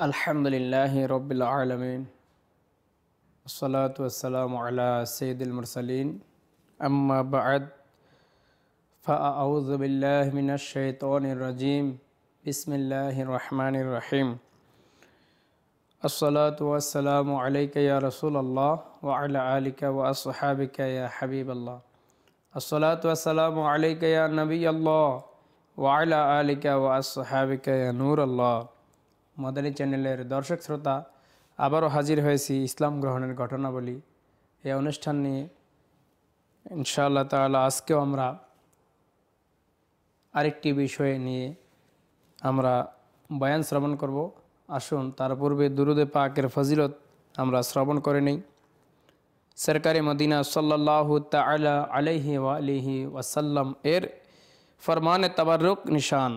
আলহামদুলিল্লাহি রব্বিল আলামিন আসসালাতু ওয়াসসালামু আলা সাইয়্যিদিল মুরসালিন আম্মা বা'দ ফাআউযু বিল্লাহি মিনাশ শাইতানির রাজীম বিসমিল্লাহির রহমানির রহিম আসসালাতু ওয়াসসালামু আলাইকা ইয়া রাসূলুল্লাহ ওয়া আলা আলিকা ওয়া আসহাবিকা ইয়া হাবিবাল্লাহ আসসালাতু ওয়াসসালামু আলাইকা ইয়া নবিয়াল্লাহ ওয়া আলা আলিকা ওয়া আসহাবিকা ইয়া নূরাল্লাহ। মাদানী চ্যানেলের দর্শক শ্রোতা, আবারও হাজির হয়েছি ইসলাম গ্রহণের ঘটনাবলী এই অনুষ্ঠান নিয়ে। ইনশাআল্লাহ তাআলা আজকেও আমরা আরেকটি বিষয় নিয়ে আমরা বয়ান শ্রবণ করব। আসুন তার পূর্বে দুরুদে পাকের ফজিলত আমরা শ্রবণ করে নেই। সরকারে মদিনা সাল্লাল্লাহু তাআলা আলাইহি ওয়া আলিহি ওয়াসাল্লাম এর ফরমানে তাবাররুক নিশান,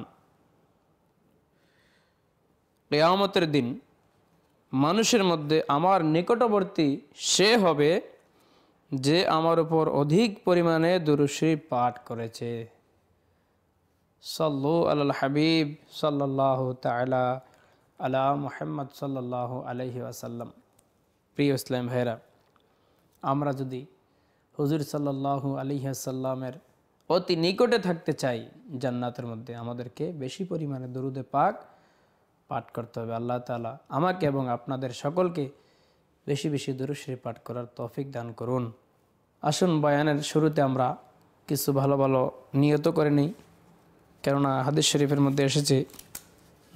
কিয়ামতের দিন মানুষের মধ্যে আমার নিকটবর্তী সে হবে যে আমার উপর অধিক পরিমাণে দুরূদ শরীফ পাঠ করেছে। সাল্লু আলাল হাবিব সাল্লাল্লাহু তাআলা আলা মুহাম্মদ সাল্লাল্লাহু আলাইহি ওয়াসাল্লাম। প্রিয় ইসলাম ভাইরা, আমরা যদি হুজুর সাল্লাল্লাহু আলাইহি ওয়াসাল্লামের অতি নিকটে থাকতে চাই জান্নাতের মধ্যে, আমাদেরকে বেশি পরিমাণে দরুদে পাক পাঠ করতে হবে। আল্লাহ তাআলা আমাকে এবং আপনাদের সকলকে বেশি বেশি দরুদ শরীফ পাঠ করার তৌফিক দান করুন। আসুন বয়ানের শুরুতে আমরা কিছু ভালো ভালো নিয়ত করে নিই, কেননা হাদিস শরীফের মধ্যে এসেছে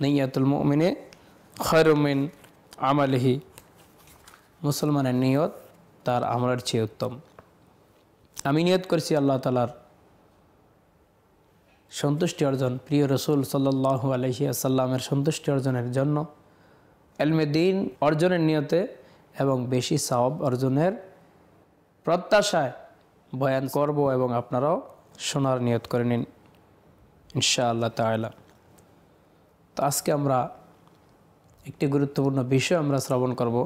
নিয়াতুল মুমিনে খায়রুম মিন আমালিহি, মুসলমানের নিয়ত তার আমলের চেয়ে উত্তম। আমি নিয়ত করছি আল্লাহ তাআলার সন্তুষ্টি অর্জন, প্রিয় রসুল সাল্লাল্লাহু আলাইহি ওয়াসাল্লামের সন্তুষ্টি অর্জনের জন্য, ইলমে দ্বীন অর্জনের নিয়তে এবং বেশি সওয়াব অর্জনের প্রত্যাশায় বয়ান করব এবং আপনারাও শোনার নিয়ত করে নিন ইনশাআল্লাহ তাআলা। তো আজকে আমরা একটি গুরুত্বপূর্ণ বিষয় আমরা শ্রবণ করব।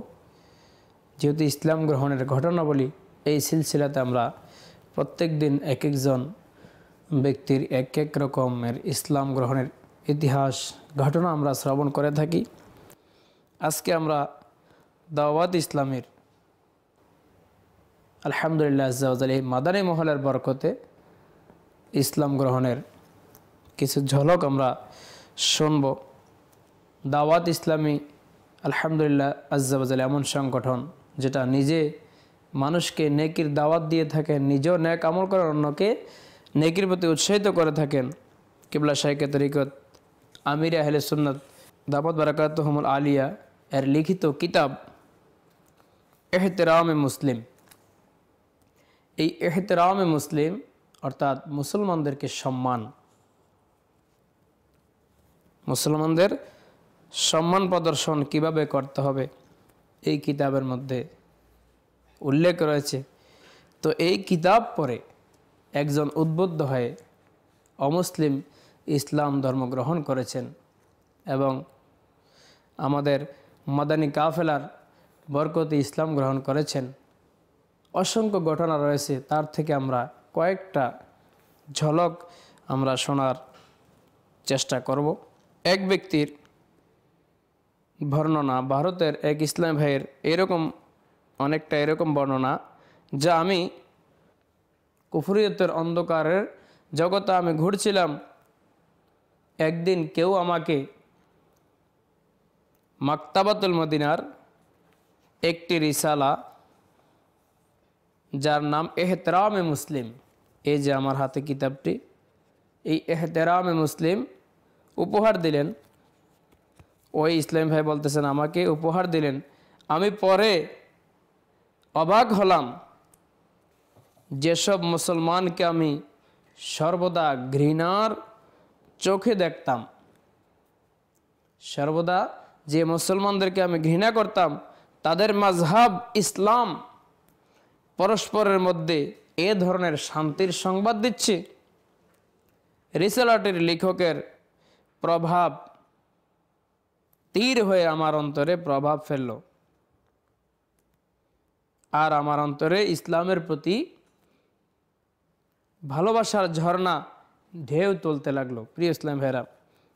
যেহেতু ইসলাম গ্রহণের ঘটনাবলী, এই সিলসিলাতে আমরা প্রত্যেক দিন এক একজন ব্যক্তির এক এক রকমের ইসলাম গ্রহণের ইতিহাস ঘটনা আমরা শ্রবণ করে থাকি। আজকে আমরা দাওয়াত ইসলামের আলহামদুলিল্লাহ আজ্জা ওয়া জাল এই মাদানী মহলের বরকতে ইসলাম গ্রহণের কিছু ঝলক আমরা শুনব। দাওয়াত ইসলামী আলহামদুলিল্লাহ আজ্জা ওয়া জাল এমন সংগঠন যেটা নিজে মানুষকে নেকির দাওয়াত দিয়ে থাকেন, নিজেও নেক আমল করার, অন্যকে নেকির প্রতি উৎসাহিত করে থাকেন। কিবলা শাইখে তরিকত আমির আহলে সুন্নাত দাওয়াত বারাকাতুহুমুল আলিয়া এর লিখিত কিতাব ইহতিরামে মুসলিম। এই ইহতিরামে মুসলিম অর্থাৎ মুসলমানদেরকে সম্মান, মুসলমানদের সম্মান প্রদর্শন কিভাবে করতে হবে এই কিতাবের মধ্যে উল্লেখ রয়েছে। তো এই কিতাব পড়ে একজন উদ্বুদ্ধ হয়ে অমুসলিম ইসলাম ধর্ম গ্রহণ করেছেন এবং আমাদের মাদানী কাফেলার বরকতে ইসলাম গ্রহণ করেছেন। অসংখ্য ঘটনা রয়েছে, তার থেকে আমরা কয়েকটা ঝলক আমরা শোনার চেষ্টা করব। এক ব্যক্তির বর্ণনা, ভারতের এক ইসলাম ভাইয়ের অনেকটা এরকম বর্ণনা, যা আমি কুফরিয়তের অন্ধকারের জগতে আমি ঘুরছিলাম। একদিন কেউ আমাকে মাকতাবাতুল মদিনার একটি রিসালা, যার নাম ইহতিরামে মুসলিম, এই যে আমার হাতে কিতাবটি, এই ইহতিরামে মুসলিম উপহার দিলেন। ওই ইসলাম ভাই বলতেছেন আমাকে উপহার দিলেন। আমি পরে অবাক হলাম, যেসব মুসলমানকে আমি সর্বদা ঘৃণার চোখে দেখতাম, সর্বদা যে মুসলমানদেরকে আমি ঘৃণা করতাম, তাদের মাযহাব ইসলাম পরস্পরের মধ্যে এ ধরনের শান্তির সংবাদ দিচ্ছে। রিসালাটির লেখকের প্রভাব তীর হয়ে আমার অন্তরে প্রভাব ফেলল, আর আমার অন্তরে ইসলামের প্রতি ভালোবাসার ঝর্ণা ঢেউ তুলতে লাগলো। প্রিয় ইসলাম ভাইরা,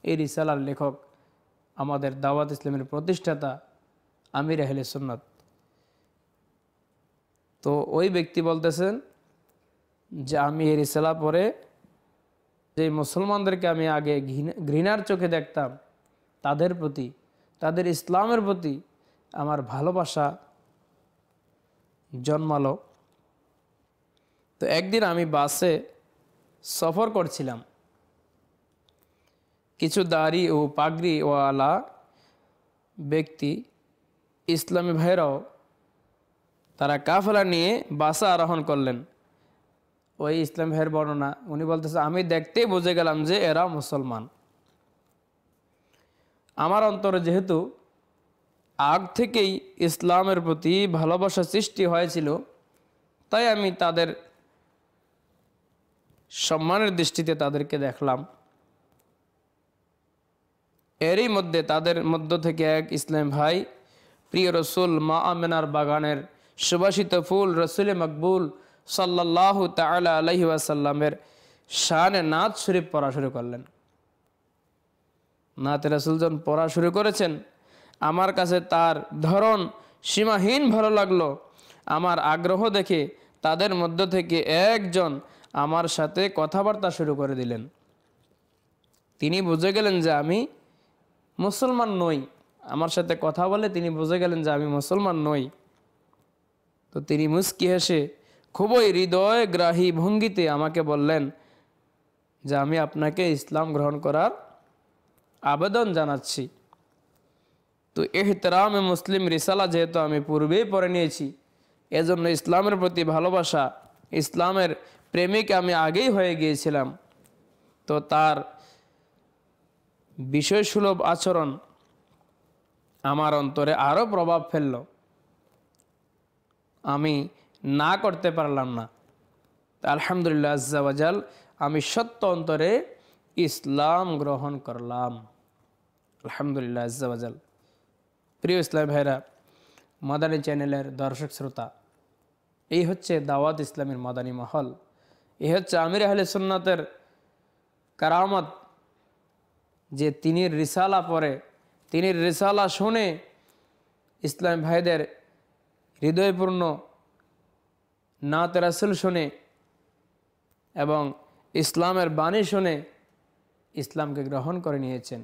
এই রিসালার লেখক আমাদের দাওয়াত ইসলামের প্রতিষ্ঠাতা আমির আহলে সুন্নাত। তো ওই ব্যক্তি বলতেছেন যে আমি এই রিসালা পড়ে যে মুসলমানদেরকে আমি আগে ঘৃণার চোখে দেখতাম, তাদের প্রতি, তাদের ইসলামের প্রতি আমার ভালোবাসা জন্মালো। তো একদিন আমি বাসে সফর করছিলাম, কিছু দাড়ি ও পাগড়িওয়ালা ব্যক্তি, ইসলামী ভাইরাও, তারা কাফেলা নিয়ে বাসে আরোহণ করলেন। ওই ইসলাম ভাইয়ের বর্ণনা, উনি বলতেছে আমি দেখতেই বুঝে গেলাম যে এরা মুসলমান। আমার অন্তরে যেহেতু আগ থেকেই ইসলামের প্রতি ভালোবাসা সৃষ্টি হয়েছিল, তাই আমি তাদের সম্মানের দৃষ্টিতে তাদেরকে দেখলাম। এরই মধ্যে তাদের মধ্য থেকে এক ইসলাম ভাই প্রিয় রসুল মা আমেনার বাগানের সুবাসিত ফুল রসুল মকবুল সাল্লাল্লাহু তাআলা আলাইহি ওয়াসাল্লামের শানে নাত শরীফ পড়া শুরু করলেন। নাতে রাসূল যখন পড়া শুরু করেছেন, আমার কাছে তার ধরন সীমাহীন ভালো লাগলো। আমার আগ্রহ দেখে তাদের মধ্য থেকে একজন আমার সাথে কথাবার্তা শুরু করে দিলেন। তিনি বুঝে গেলেন যে আমি মুসলমান নই। আমার সাথে কথা বলে তিনি বুঝে গেলেন যে আমি মুসলমান নই। তো তিনি মুস্কি হেসে খুবই হৃদয়গ্রাহী ভঙ্গিতে আমাকে বললেন যে আমি আপনাকে ইসলাম গ্রহণ করার আবেদন জানাচ্ছি। তো ইহতিরামে মুসলিম রিসালা যেহেতু আমি পূর্বেই পড়ে নিয়েছি, এজন্য ইসলামের প্রতি ভালোবাসা, ইসলামের প্রেমিক আমি আগেই হয়ে গিয়েছিলাম। তো তার বিষয়সুলভ আচরণ আমার অন্তরে আরও প্রভাব ফেলল। আমি না করতে পারলাম না। আলহামদুলিল্লাহ আজ্জা ওয়াজাল আমি সত্য অন্তরে ইসলাম গ্রহণ করলাম। আলহামদুলিল্লাহ আজ্জা ওয়াজাল। প্রিয় ইসলাম ভাইরা, মাদানী চ্যানেলের দর্শক শ্রোতা, এই হচ্ছে দাওয়াত ইসলামের মাদানী মহল। এই হচ্ছে আমির আহলে সুন্নাতের কারামত, যে তিনি রিসালা পড়ে, তিনি রিসালা শুনে ইসলাম ভাইদের হৃদয়পূর্ণ নাত রাসূল শুনে এবং ইসলামের বাণী শুনে ইসলামকে গ্রহণ করে নিয়েছেন।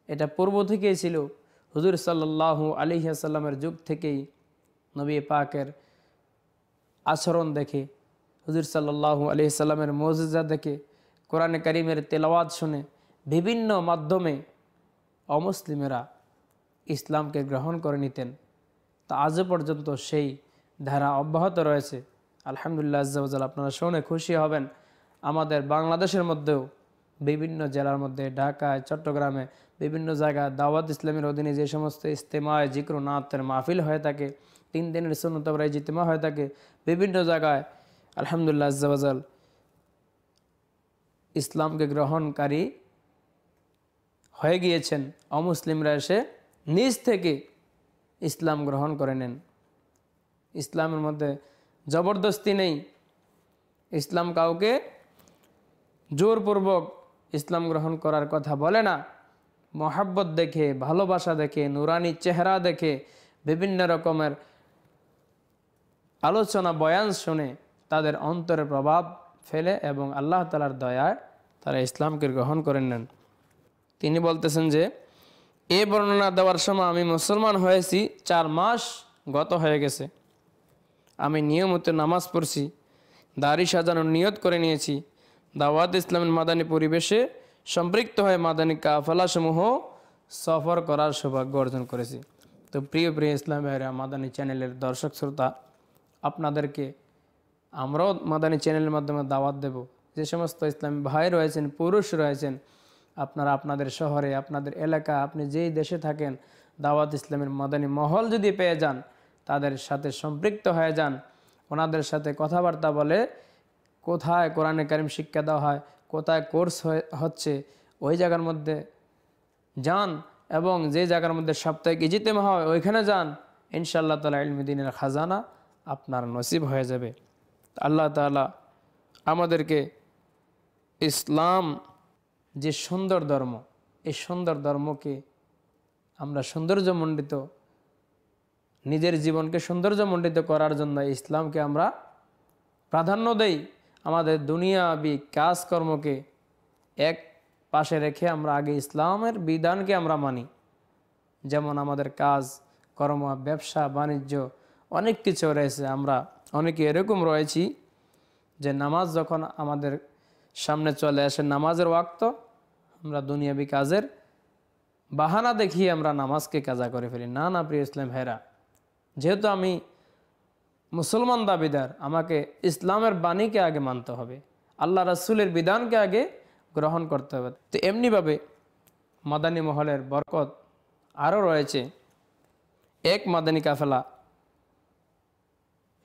এটা পূর্ব থেকেই ছিল। হুজুর সাল্লাল্লাহু আলাইহি ওয়াসাল্লামের যুগ থেকেই নবী পাকের আচরণ দেখে, হুজুর সাল্লাল্লাহু আলাইহি ওয়াসাল্লামের মুজিজা দেখে, কোরআনে কারীমের তেলাওয়াত শুনে বিভিন্ন মাধ্যমে অমুসলিমেরা ইসলামকে গ্রহণ করে নিতেন। তা আজও পর্যন্ত সেই ধারা অব্যাহত রয়েছে। আলহামদুলিল্লাহ আজ্জা ওয়াজাল। আপনারা শুনে খুশি হবেন, আমাদের বাংলাদেশের মধ্যেও বিভিন্ন জেলার মধ্যে, ঢাকায়, চট্টগ্রামে, বিভিন্ন জায়গায় দাওয়াত ইসলামের অধীনে যে সমস্ত ইজতেমায় জিক্র নাতের মাহফিল হয়ে থাকে, 3 দিনের সুন্নত ওয়াল ইজতিমা হয়ে থাকে, বিভিন্ন জায়গায় আলহামদুলিল্লাহ আজ্জা ওয়াজাল ইসলামকে গ্রহণকারী হয়ে গিয়েছেন। অমুসলিমরা এসে নিজ থেকে ইসলাম গ্রহণ করে নেন। ইসলামের মধ্যে জবরদস্তি নেই। ইসলাম কাউকে জোরপূর্বক ইসলাম গ্রহণ করার কথা বলে না। মহাব্বত দেখে, ভালোবাসা দেখে, নুরানি চেহারা দেখে, বিভিন্ন রকমের আলোচনা বয়ান শুনে তাদের অন্তরে প্রভাব ফেলে এবং আল্লাহ তাআলার দয়ায় তারা ইসলামকে গ্রহণ করে নেন। তিনি বলতেছেন যে এই বর্ণনা দেওয়ার সময় আমি মুসলমান হয়েছি 4 মাস গত হয়ে গেছে। আমি নিয়মিত নামাজ পড়ছি, দাড়ি সাজানোর নিয়ত করে নিয়েছি, দাওয়াত ইসলামের মাদানী পরিবেশে সম্পৃক্ত হয়ে মাদানী কাফেলাসমূহ সফর করার সৌভাগ্য অর্জন করেছি। তো প্রিয় ইসলাম ভাইরা, মাদানী চ্যানেলের দর্শক শ্রোতা, আপনাদেরকে আমরাও মাদানী চ্যানেলের মাধ্যমে দাওয়াত দেব। যে সমস্ত ইসলামী ভাই রয়েছেন, পুরুষ রয়েছেন, আপনারা আপনাদের শহরে, আপনাদের এলাকা, আপনি যেই দেশে থাকেন, দাওয়াত ইসলামের মাদানী মহল যদি পেয়ে যান, তাদের সাথে সম্পৃক্ত হয়ে যান। ওনাদের সাথে কথাবার্তা বলে কোথায় কোরআনে কারিম শিক্ষা দেওয়া হয়, কোথায় কোর্স হচ্ছে, ওই জায়গার মধ্যে যান এবং যে জায়গার মধ্যে সাপ্তাহিক ইজতিমা হয় ওইখানে যান। ইনশাআল্লাহ তাআলা ইলমে দ্বীনের খাজানা আপনার নসিব হয়ে যাবে। আল্লাহ তাআলা আমাদেরকে ইসলাম যে সুন্দর ধর্ম, এই সুন্দর ধর্মকে আমরা সৌন্দর্যমণ্ডিত, নিজের জীবনকে সৌন্দর্যমণ্ডিত করার জন্য ইসলামকে আমরা প্রাধান্য দেই। আমাদের দুনিয়াবি কাজকর্মকে এক পাশে রেখে আমরা আগে ইসলামের বিধানকে আমরা মানি। যেমন আমাদের কাজ কর্ম, ব্যবসা বাণিজ্য অনেক কিছু রয়েছে। আমরা অনেকে এরকম রয়েছি যে নামাজ যখন আমাদের সামনে চলে আসে, নামাজের ওয়াক্ত, আমরা দুনিয়াবি কাজের বাহানা দেখিয়ে আমরা নামাজকে কাজা করে ফেলি। না না প্রিয় ইসলাম ভাইরা, যেহেতু আমি মুসলমান দাবিদার, আমাকে ইসলামের বাণীকে আগে মানতে হবে, আল্লাহ রাসূলের বিধানকে আগে গ্রহণ করতে হবে। তো এমনিভাবে মাদানী মহলের বরকত আরও রয়েছে। এক মাদানী কাফেলা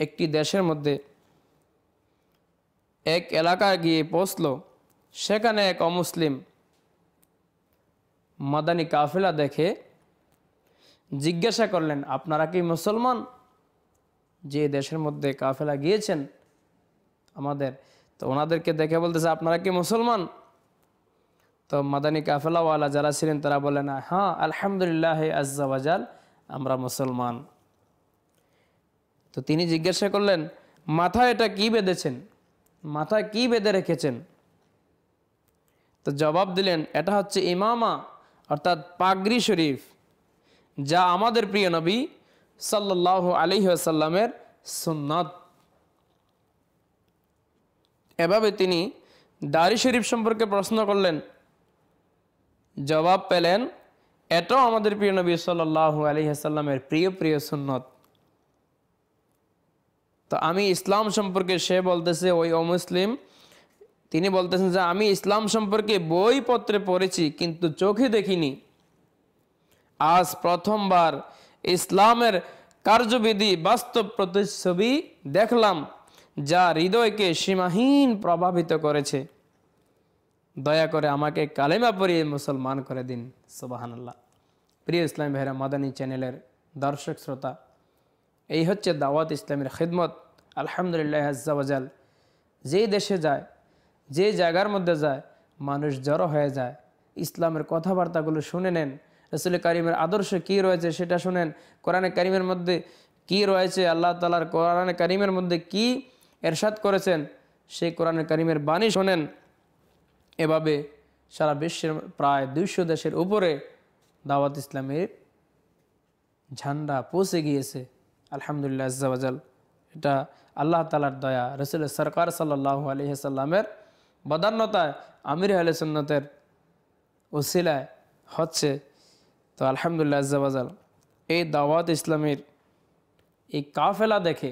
একটি দেশের মধ্যে এক এলাকায় গিয়ে পৌঁছল। সেখানে এক অমুসলিম মাদানী কাফেলা দেখে জিজ্ঞাসা করলেন, আপনারা কি মুসলমান? যে দেশের মধ্যে কাফেলা গিয়েছেন আমাদের, তো ওনাদেরকে দেখে বলতেছে, আপনারা কি মুসলমান? তো মাদানী কাফেলাওয়ালা যারা ছিলেন তারা বলেন, হ্যাঁ আলহামদুলিল্লাহ আজ্জা ওয়াজাল, আমরা মুসলমান। তো তিনি জিজ্ঞাসা করলেন, মাথায় এটা কি বেঁধেছেন, মাথায় কি বেঁধে রেখেছেন? তো জবাব দিলেন, এটা হচ্ছে ইমামা, অর্থাৎ পাগড়ি শরীফ, যা আমাদের প্রিয় নবী সাল্লাল্লাহু আলাইহি ওয়াসাল্লামের সুন্নাত। এভাবে তিনি দাড়ি শরীফ সম্পর্কে প্রশ্ন করলেন, জবাব পেলেন, এটাও আমাদের প্রিয় নবী সাল্লাল্লাহু আলাইহি ওয়াসাল্লামের প্রিয় সুন্নত। তো আমি ইসলাম সম্পর্কে, সে বলতেছে ওই অমুসলিম, তিনি বলতেছেন যে আমি ইসলাম সম্পর্কে বইপত্রে পড়েছি কিন্তু চোখে দেখিনি। আজ প্রথমবার ইসলামের কার্যবিধি বাস্তব প্রতিচ্ছবি দেখলাম, যা হৃদয়কে সীমাহীন প্রভাবিত করেছে। দয়া করে আমাকে কালেমা পড়িয়ে মুসলমান করে দিন। সুবহানাল্লাহ। প্রিয় ইসলাম ভাইরা, মাদানী চ্যানেলের দর্শক শ্রোতা, এই হচ্ছে দাওয়াত ইসলামের খিদমত। আলহামদুলিল্লাহ আজ্জা ওয়াজাল, যেই দেশে যায়, যে জায়গার মধ্যে যায়, মানুষ জড়ো হয়ে যায়, ইসলামের কথাবার্তাগুলো শুনে নেন, রাসূল কারীমের আদর্শ কি রয়েছে সেটা শুনেন, কোরআনে কারীমের মধ্যে কি রয়েছে, আল্লাহ তাআলার কোরআনে কারীমের মধ্যে কি এরশাদ করেছেন, সেই কোরআনে কারীমের বাণী শোনেন। এভাবে সারা বিশ্বের প্রায় 200 দেশের উপরে দাওয়াত ইসলামের ঝান্ডা পৌঁছে গিয়েছে। আলহামদুলিল্লাহ আজ্জা ওয়াজাল, এটা আল্লাহ তাআলার দয়া, রাসূল সরকার সাল্লাল্লাহু আলাইহি ওয়াসাল্লামের বদান্যতায়, আমির আহলে সুন্নতের উসিলায় হচ্ছে। তো আলহামদুলিল্লাহ আজ্জা ওয়াজাল, এই দাওয়াত ইসলামের এই কাফেলা দেখে,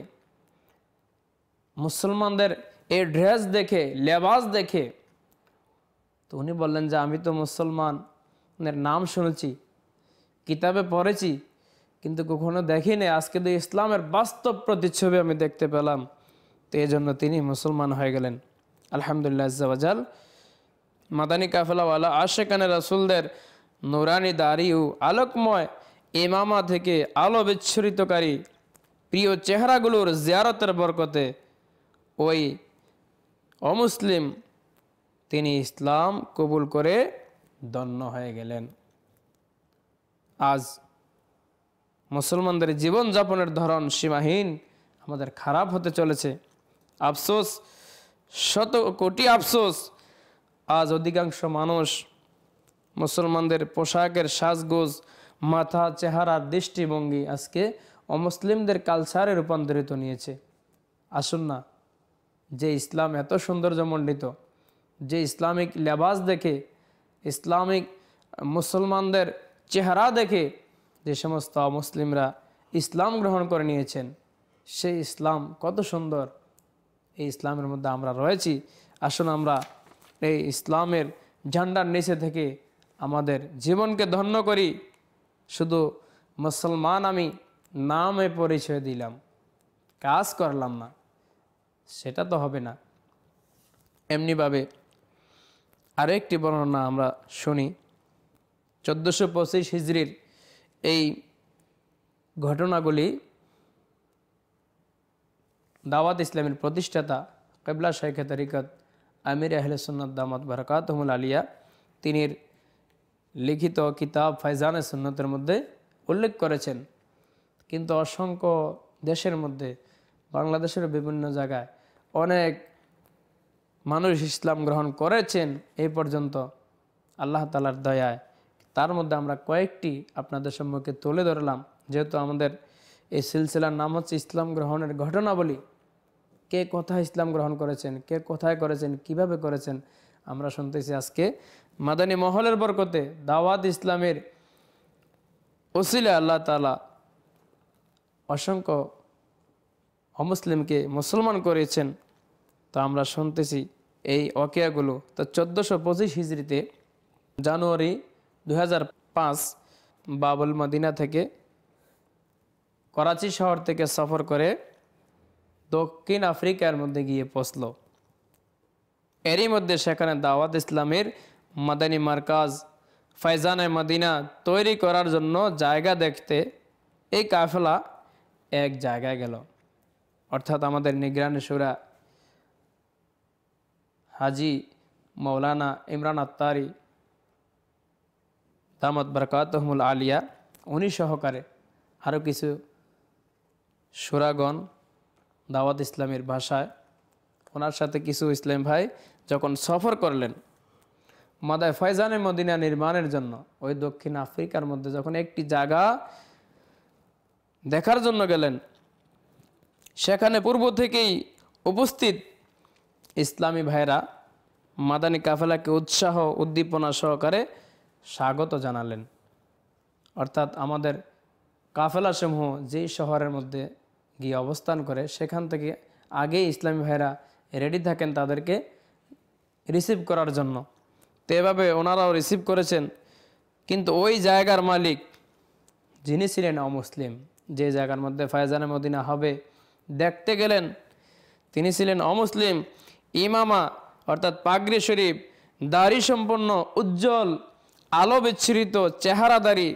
মুসলমানদের এই ড্রেস দেখে, লেবাস দেখে, তো উনি বললেন যে আমি তো মুসলমানের নাম শুনেছি, কিতাবে পড়েছি, কিন্তু কখনো দেখিনি, আজকে তো ইসলামের বাস্তব প্রতিচ্ছবি আমি দেখতে পেলাম। তো এই জন্য তিনি মুসলমান হয়ে গেলেন। আলহামদুলিল্লাহ আজ্জা ওয়াজাল, মাদানী কাফেলাওয়ালা আশিকানে রাসূলদের নুরানি দাড়ি ও আলোকময় ইমামা থেকে আলো বিচ্ছুরিতকারী প্রিয় চেহারাগুলোর জিয়ারতের বরকতে ওই অমুসলিম তিনি ইসলাম কবুল করে ধন্য হয়ে গেলেন। আজ মুসলমানদের জীবনযাপনের ধরন সীমাহীন আমাদের খারাপ হতে চলেছে। আফসোস, শত কোটি আফসোস, আজ অধিকাংশ মানুষ মুসলমানদের পোশাকের সাজগোজ, মাথা, চেহারা, দৃষ্টিভঙ্গি আজকে অমুসলিমদের কালচারে রূপান্তরিত নিয়েছে। আসুন না, যে ইসলাম এত সৌন্দর্যমণ্ডিত, যে ইসলামিক লেবাস দেখে, ইসলামিক মুসলমানদের চেহারা দেখে যে সমস্ত মুসলিমরা ইসলাম গ্রহণ করে নিয়েছেন, সেই ইসলাম কত সুন্দর, এই ইসলামের মধ্যে আমরা রয়েছি। আসুন আমরা এই ইসলামের ঝান্ডার নিচে থেকে আমাদের জীবনকে ধন্য করি। শুধু মুসলমান আমি নামে পরিচয় দিলাম, কাজ করলাম না, সেটা তো হবে না। এমনিভাবে আরেকটি বর্ণনা আমরা শুনি। 1425 হিজরির এই ঘটনাগুলি দাওয়াত ইসলামের প্রতিষ্ঠাতা কিবলা শাইখে তরিকত আমির আহলে সুন্নাত দামাত বারাকাতুহুল আলিয়া, তিনি লিখিত কিতাব ফাইজানে সুন্নতের মধ্যে উল্লেখ করেছেন। কিন্তু অসংখ্য দেশের মধ্যে, বাংলাদেশের বিভিন্ন জায়গায় অনেক মানুষ ইসলাম গ্রহণ করেছেন এই পর্যন্ত আল্লাহ তাআলার দয়ায়। তার মধ্যে আমরা কয়েকটি আপনাদের সম্মুখে তুলে ধরলাম, যেহেতু আমাদের এই সিলসিলার নাম হচ্ছে ইসলাম গ্রহণের ঘটনাবলী। কে কোথায় ইসলাম গ্রহণ করেছেন, কে কোথায় করেছেন, কিভাবে করেছেন, আমরা শুনতেছি আজকে মাদানী মহলের বরকতে, দাওয়াত ইসলামের ওসিলা আল্লাহ তাআলা অসংখ্য অমুসলিমকে মুসলমান করেছেন। তো আমরা শুনতেছি এই ওয়াকিয়াগুলো। তো 1425 হিজরিতে জানুয়ারি 2005 বাবুল মদিনা থেকে, করাচি শহর থেকে সফর করে দক্ষিণ আফ্রিকার মধ্যে গিয়ে পৌঁছল। এরই মধ্যে সেখানে দাওয়াত ইসলামের মাদানী মার্কাজ ফাইজানে মদিনা তৈরি করার জন্য জায়গা দেখতে এই কাফেলা এক জায়গায় গেল। অর্থাৎ আমাদের নিগরানি শুরা হাজি মৌলানা ইমরান আত্তারি দামাত বরকাতুহুল আলিয়া, উনি সহকারে আরও কিছু শুরাগণ দাওয়াত ইসলামের ভাষায়, ওনার সাথে কিছু ইসলাম ভাই যখন সফর করলেন মাদায় ফয়জানে মদিনা নির্মাণের জন্য, ওই দক্ষিণ আফ্রিকার মধ্যে যখন একটি জায়গা দেখার জন্য গেলেন, সেখানে পূর্ব থেকেই উপস্থিত ইসলামী ভাইরা মাদানী কাফেলাকে উৎসাহ উদ্দীপনা সহকারে স্বাগত জানালেন। অর্থাৎ আমাদের কাফেলাসমূহ যেই শহরের মধ্যে গিয়ে অবস্থান করে, সেখান থেকে আগেই ইসলামী ভাইরা রেডি থাকেন তাদেরকে রিসিভ করার জন্য। তো এভাবে ওনারাও রিসিভ করেছেন। কিন্তু ওই জায়গার মালিক যিনি ছিলেন অমুসলিম, যে জায়গার মধ্যে ফায়জানে মদিনা হবে দেখতে গেলেন, তিনি ছিলেন অমুসলিম। ইমামা অর্থাৎ পাগড়ি শরীফ, দাড়ি সম্পন্ন, উজ্জ্বল আলো বিচ্ছুরিত চেহারাদারি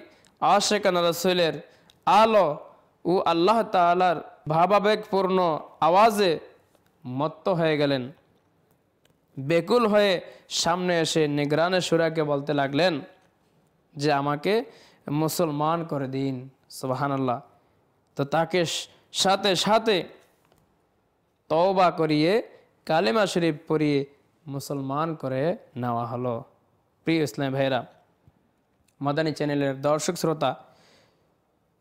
আশিকানা রাসূলের আলো ও আল্লাহ তাআলার ভাবাবেগপূর্ণ আওয়াজে মত্ত হয়ে গেলেন। বেকুল হয়ে সামনে এসে নিগরানে শুরাকে বলতে লাগলেন যে আমাকে মুসলমান করে দিন। সুবহানাল্লাহ। তো তাকে সাথে সাথে তওবা করিয়ে কালেমা শরীফ পড়িয়ে মুসলমান করে নেওয়া হলো। প্রিয় ইসলামী ভাইরা, মাদানী চ্যানেলের দর্শক শ্রোতা,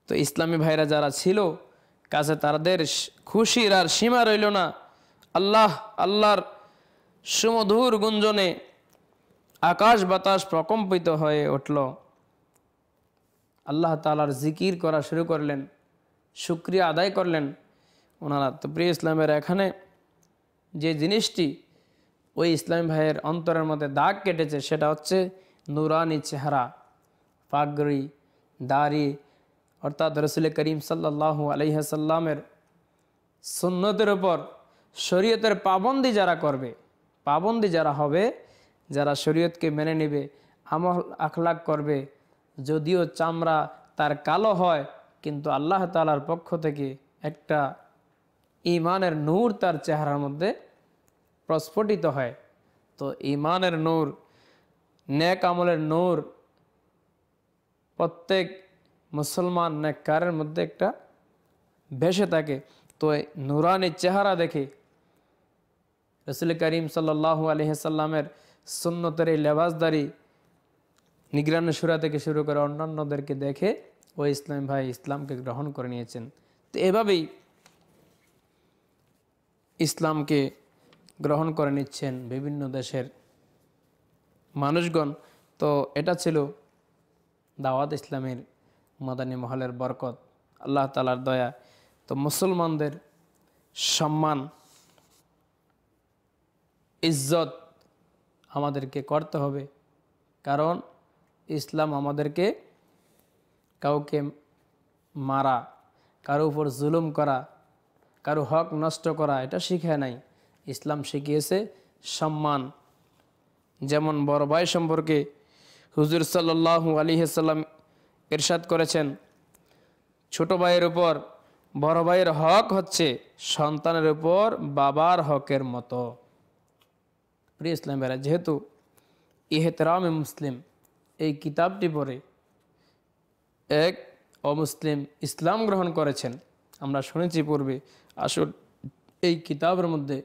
তো ইসলামী ভাইরা যারা ছিল কাছে, তাদের খুশির আর সীমা রইল না। আল্লাহর সুমধুর গুঞ্জনে আকাশ বাতাস প্রকম্পিত হয়ে উঠল। আল্লাহ তাআলার জিকির করা শুরু করলেন, শুকরিয়া আদায় করলেন ওনারা। তো প্রিয় ইসলামের এখানে যে জিনিসটি ওই ইসলামী ভাইয়ের অন্তরের মধ্যে দাগ কেটেছে, সেটা হচ্ছে নুরানি চেহারা, পাগড়ি, দাড়ি, অর্থাৎ রসুল করিম সাল্লাল্লাহু আলাইহি ওয়াসাল্লামের সুন্নতের উপর শরীয়তের পাবন্দি যারা করবে, পাবন্দি যারা হবে, যারা শরীয়তকে মেনে নেবে, আমল আখলাক করবে, যদিও চামড়া তার কালো হয়, কিন্তু আল্লাহ তাআলার পক্ষ থেকে একটা ঈমানের নূর তার চেহারার মধ্যে প্রস্ফুটিত হয়। তো ঈমানের নূর, নেক আমলের নূর প্রত্যেক মুসলমান নেককারের মধ্যে একটা ভেসে থাকে। তো নুরানি চেহারা দেখে রাসূল করিম সাল্লাল্লাহু আলাইহি সাল্লামের সুন্নতের এই লেবাসদারি নিগরানি শুরা থেকে শুরু করে অন্যান্যদেরকে দেখে ওই ইসলাম ভাই ইসলামকে গ্রহণ করে নিয়েছেন। তো এভাবেই ইসলামকে গ্রহণ করে নিচ্ছেন বিভিন্ন দেশের মানুষগণ। তো এটা ছিল দাওয়াত ইসলামের মাদানী মহলের বরকত, আল্লাহ তাআলার দয়া। তো মুসলমানদের সম্মান ইজ্জত আমাদেরকে করতে হবে, কারণ ইসলাম আমাদেরকে কাউকে মারা, কারো উপর জুলুম করা, কারো হক নষ্ট করা এটা শিখায় নাই। ইসলাম শিখিয়েছে সম্মান। যেমন বড় ভাই সম্পর্কে হুজুর সাল্লাল্লাহু আলাইহি ওয়াসাল্লাম ইরশাদ করেছেন, ছোট ভাইয়ের উপর বড় ভাইয়ের হক হচ্ছে সন্তানের উপর বাবার হকের মতো। প্রিয় ইসলাম ভাইরা, যেহেতু ইহতেরামে মুসলিম, এই কিতাবটি পড়ে এক অমুসলিম ইসলাম গ্রহণ করেছেন। আমরা শুনেছি পূর্বে, আসল এই কিতাবের মধ্যে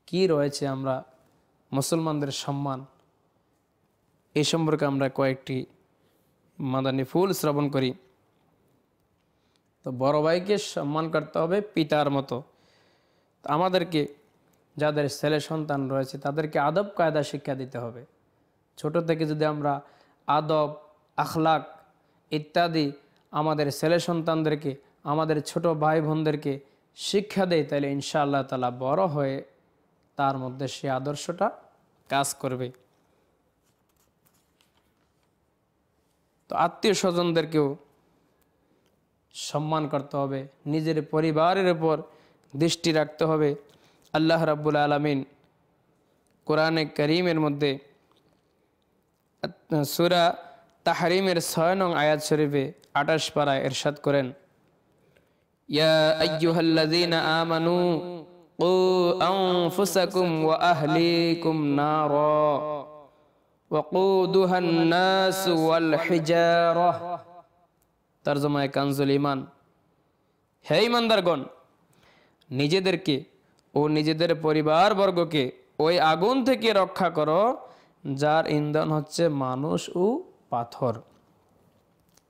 কি রয়েছে, আমরা মুসলমানদের সম্মান, এই সম্পর্কে আমরা কয়েকটি মাদানী ফুল শ্রবণ করি। তো বড় ভাইকে সম্মান করতে হবে পিতার মতো। আমাদেরকে যাদের ছেলে সন্তান রয়েছে তাদেরকে আদব কায়দা শিক্ষা দিতে হবে। ছোট থেকে যদি আমরা আদব, আখলাক ইত্যাদি আমাদের ছেলে সন্তানদেরকে, আমাদের ছোট ভাই বোনদেরকে শিক্ষা দেয়, তাহলে ইনশাআল্লাহ তাআলা বড় হয়ে তার মধ্যে সে আদর্শটা কাজ করবে। তো আত্মীয় স্বজনদেরকেও সম্মান করতে হবে, নিজের পরিবারের উপর দৃষ্টি রাখতে হবে। আল্লাহ রাব্বুল আলামিন কোরআনে কারীমের মধ্যে সূরা তাহরিমের 6 নং আয়াত শরীফে 28 পারায় ইরশাদ করেন, ইয়া আইয়ুহাল্লাযীনা আমানু কু আনফুসাকুম ওয়া আহলিকুম নারা ওয়াকুদুহান নাস ওয়াল হিজারাহ। তরজমায়ে কানজুল ঈমান, হে ঈমানদারগণ, নিজেদেরকে ও নিজেদের পরিবারবর্গকে ওই আগুন থেকে রক্ষা করো যার ইন্ধন হচ্ছে মানুষ ও পাথর।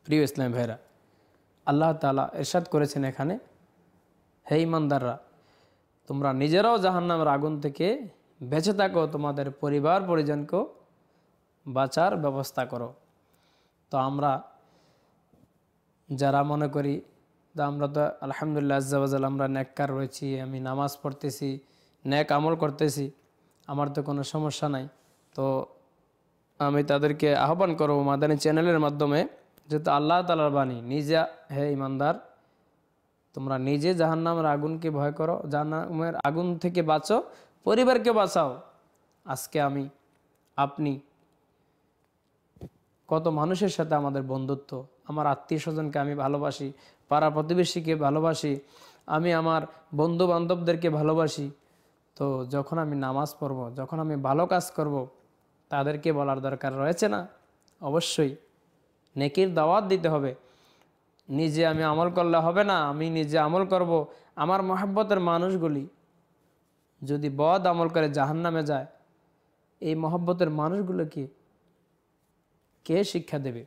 প্রিয় ইসলাম ভাইরা, আল্লাহ তাআলা ইরশাদ করেছেন এখানে, হে ঈমানদাররা, তোমরা নিজেরাও জাহান্নামের আগুন থেকে বেঁচে থাকো, তোমাদের পরিবার পরিজনকেও বাঁচার ব্যবস্থা করো। তো আমরা যারা মনে করি আমরা তো আলহামদুলিল্লাহ আজ্জা ওয়া জাল আমরা নেককার রয়েছি, আমি নামাজ পড়তেছি, নেক আমল করতেছি, আমার তো কোনো সমস্যা নাই, তো আমি তাদেরকে আহ্বান করব মাদানী চ্যানেলের মাধ্যমে, যেহেতু আল্লাহ তাআলার বাণী, নিজে হে ইমানদার, তোমরা নিজে জাহান্নামের আগুনকে ভয় করো, জাহান্নামের আগুন থেকে বাঁচো, পরিবারকে বাঁচাও। আজকে আমি, আপনি, কত মানুষের সাথে আমাদের বন্ধুত্ব, আমার আত্মীয় স্বজনকে আমি ভালোবাসি, পাড়া প্রতিবেশীকে ভালোবাসি, আমি আমার বন্ধু বান্ধবদেরকে ভালোবাসি। তো যখন আমি নামাজ পড়ব, যখন আমি ভালো কাজ করব, তাদেরকে বলার দরকার রয়েছে না? অবশ্যই নেকির দাওয়াত দিতে হবে। নিজে আমি আমল করলে হবে না, আমি নিজে আমল করব। আমার মহব্বতের মানুষগুলি যদি বদ আমল করে জাহান্নামে যায়, এই মহব্বতের মানুষগুলোকে কে শিক্ষা দেবে,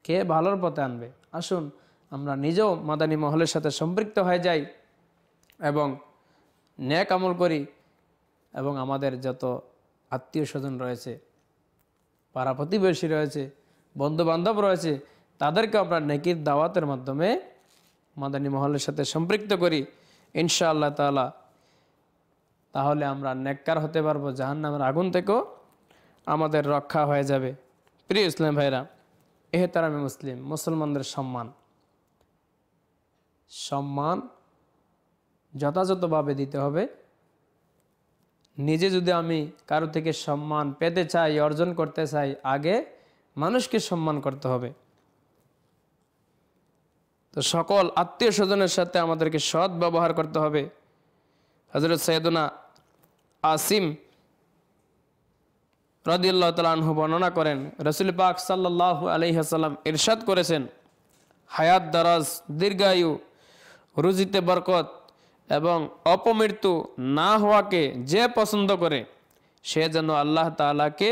কে ভালোর পথে আনবে? আসুন আমরা নিজেও মাদানী মহলের সাথে সম্পৃক্ত হয়ে যাই এবং নেক আমল করি, এবং আমাদের যত আত্মীয় স্বজন রয়েছে, পাড়া প্রতিবেশী রয়েছে, বন্ধু বান্ধব রয়েছে, তাদেরকে আমরা নেকির দাওয়াতের মাধ্যমে মাদানী মহলের সাথে সম্পৃক্ত করি ইনশাআল্লাহ তাআলা। তাহলে আমরা নেককার হতে পারবো, জাহান্নামের আগুন থেকেও আমাদের রক্ষা হয়ে যাবে। প্রিয় ইসলাম ভাইরা, এহতারামে মুসলিম, মুসলমানদের সম্মান যথাযথভাবে দিতে হবে। নিজে যদি আমি কারো থেকে সম্মান পেতে চাই, অর্জন করতে চাই, আগে মানুষকে সম্মান করতে হবে। তো সকল আত্মীয় স্বজনের সাথে আমাদেরকে সৎ ব্যবহার করতে হবে। হযরত সৈয়দনা আসিম রাদিয়াল্লাহু তাআলা আনহু বর্ণনা করেন, রাসূল পাক সাল্লাল্লাহু আলাইহি ওয়াসাল্লাম ইরশাদ করেছেন, হায়াত দারাজ, দীর্ঘায়ু, রুজিতে বরকত এবং অপমৃত্যু না হওয়াকে যে পছন্দ করে সে যেন আল্লাহ তাআলাকে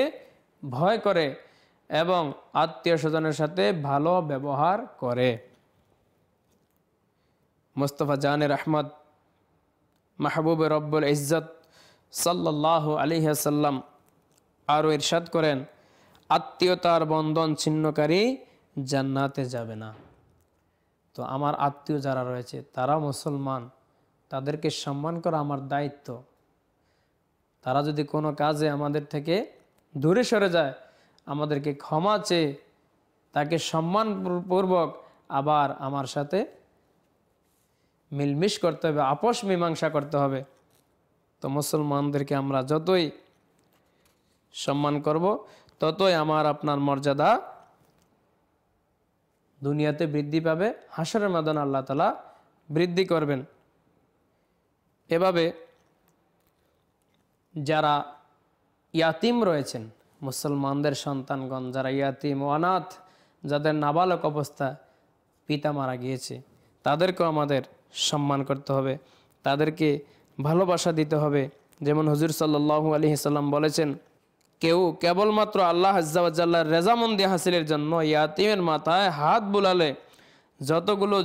ভয় করে এবং আত্মীয় স্বজনের সাথে ভালো ব্যবহার করে। মুস্তাফা জানে রহমত মাহবুব রব্বুল ইজ্জত সাল্লাল্লাহু আলাইহি ওয়াসাল্লাম আরও ইরশাদ করেন, আত্মীয়তার বন্ধন ছিন্নকারী জান্নাতে যাবে না। তো আমার আত্মীয় যারা রয়েছে তারা মুসলমান, তাদেরকে সম্মান করা আমার দায়িত্ব। তারা যদি কোনো কাজে আমাদের থেকে দূরে সরে যায়, আমাদেরকে ক্ষমা চেয়ে তাকে সম্মানপূর্বক আবার আমার সাথে মিলমিশ করতে হবে, আপোষ মীমাংসা করতে হবে। তো মুসলমানদেরকে আমরা যতই সম্মান করব, ততই আমার আপনার মর্যাদা দুনিয়াতে বৃদ্ধি পাবে, হাসরের ময়দানে আল্লাহ তাআলা বৃদ্ধি করবেন। এভাবে যারা ইয়াতিম রয়েছেন, মুসলমানদের সন্তানগণ যারা ইয়াতিম ও অনাথ, যাদের নাবালক অবস্থা পিতা মারা গিয়েছে, তাদেরকেও আমাদের সম্মান করতে হবে, তাদেরকে ভালোবাসা দিতে হবে। যেমন হুজুর সাল্লাল্লাহু আলাইহি সাল্লাম বলেছেন, কেউ কেবলমাত্র আল্লাহ আজ্জা ওয়া জাল্লার রেজামন্দি হাসিলের জন্য ইয়াতিমের মাথায় হাত বুলালে যতগুলো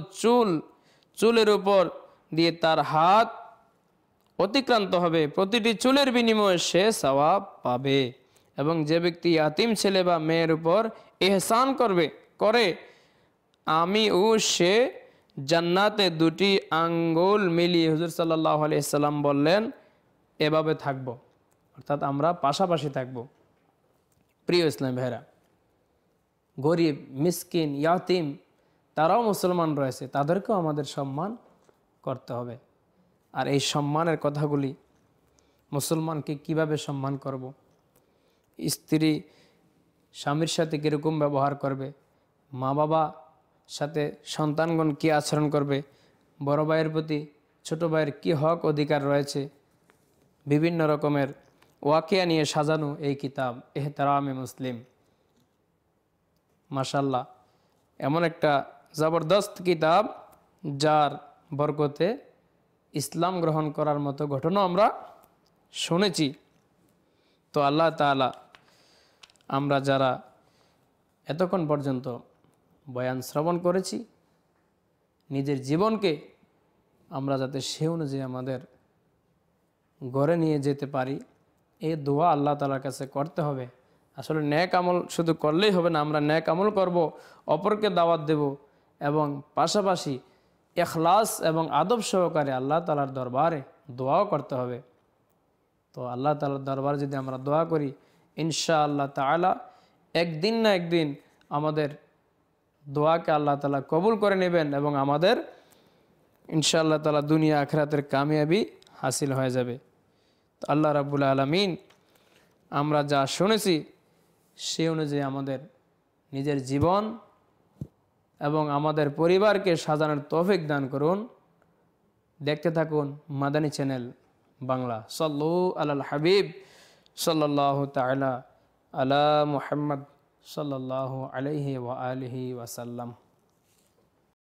চুলের উপর দিয়ে তার হাত অতিক্রান্ত হবে, প্রতিটি চুলের বিনিময়ে সে সওয়াব পাবে। এবং যে ব্যক্তি ইয়াতিম ছেলে বা মেয়ের উপর ইহসান করে আমি ও সে জান্নাতে দুটি আঙ্গুল মিলিয়ে, হুজুর সাল্লাল্লাহু আলাইহি সাল্লাম বললেন, এভাবে থাকবো, অর্থাৎ আমরা পাশাপাশি থাকবো। প্রিয় ইসলাম ভাইরা, গরিব মিসকিন ইয়াতিম তারাও মুসলমান রয়েছে, তাদেরকেও আমাদের সম্মান করতে হবে। আর এই সম্মানের কথাগুলি, মুসলমানকে কিভাবে সম্মান করব, স্ত্রী স্বামীর সাথে কীরকম ব্যবহার করবে, মা বাবা সাথে সন্তানগণ কী আচরণ করবে, বড় ভাইয়ের প্রতি ছোট ভাইয়ের কী হক অধিকার রয়েছে, বিভিন্ন রকমের ওয়াকিয়া নিয়ে সাজানো এই কিতাব এহতেরামে মুসলিম। মাশাআল্লাহ, এমন একটা জবরদস্ত কিতাব যার বরকতে ইসলাম গ্রহণ করার মতো ঘটনা আমরা শুনেছি। তো আল্লাহ তাআলা আমরা যারা এতক্ষণ পর্যন্ত বয়ান শ্রবণ করেছি, নিজের জীবনকে আমরা যাতে সে অনুযায়ী আমাদের গড়ে নিয়ে যেতে পারি, এই দোয়া আল্লাহ তাআলার কাছে করতে হবে। আসলে নেক আমল শুধু করলেই হবে না, আমরা নেক আমল করব, অপরকে দাওয়াত দেব, এবং পাশাপাশি ইখলাস এবং আদব সহকারে আল্লাহ তাআলার দরবারে দোয়াও করতে হবে। তো আল্লাহ তাআলার দরবারে যদি আমরা দোয়া করি, ইনশাআল্লাহ তাআলা একদিন না একদিন আমাদের দোয়াকে আল্লাহ তাআলা কবুল করে নেবেন এবং আমাদের ইনশাআল্লাহ তাআলা দুনিয়া আখিরাতের কামিয়াবি হাসিল হয়ে যাবে। তো আল্লাহ রাব্বুল আলামিন আমরা যা শুনেছি সে অনুযায়ী আমাদের নিজের জীবন এবং আমাদের পরিবারকে সাজানোর তৌফিক দান করুন। দেখতে থাকুন মাদানী চ্যানেল বাংলা। সাল্লু আলাল হাবিব সাল্লাল্লাহু তাআলা আলা মুহাম্মদ সাল্লাল্লাহু আলাইহি ওয়া আলিহি ওয়াসাল্লাম।